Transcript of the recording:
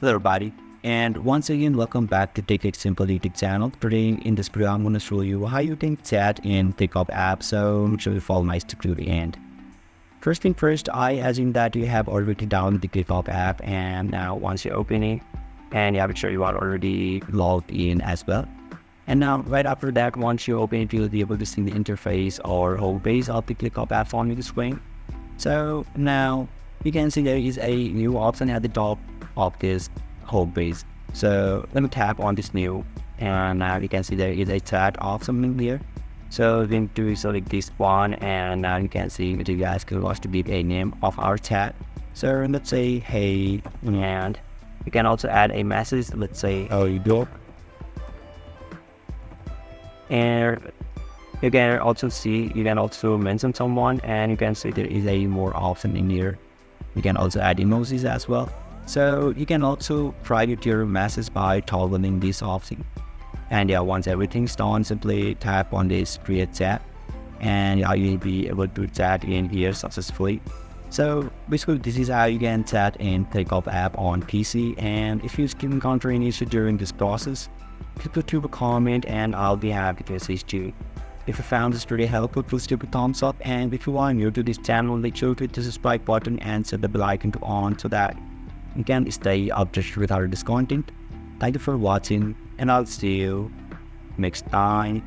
Hello everybody, and once again welcome back to Simple YouTube channel. Today in this video I'm going to show you how you can chat in ClickUp app, so make sure you follow my step to the end. First thing first, I assume that you have already downloaded the ClickUp app, and now once you open it, and you have it sure you are already logged in as well. And now right after that, once you open it, you'll be able to see the interface or home page of the ClickUp app on your screen. So now you can see there is a new option at the top of this home page. So let me tap on this new, and now you can see there is a chat option in here. So we need to select this one, and now you can see that you guys can want to be a name of our chat. So let's say hey, and you can also add a message. Let's say how you do, and you can also mention someone, and you can see there is a more option in here. You can also add emojis as well. So you can also private your message by toggling this option. And yeah, once everything's done, simply tap on this create chat, and yeah, you'll be able to chat in here successfully. So basically this is how you can chat in ClickUp app on PC, and if you encounter any issue during this process, put a comment and I'll be happy to assist you. If you found this really helpful, please give a thumbs up, and if you are new to this channel, make sure to hit the subscribe button and set the bell icon to on so that you can stay updated with our content. Thank you for watching, and I'll see you next time.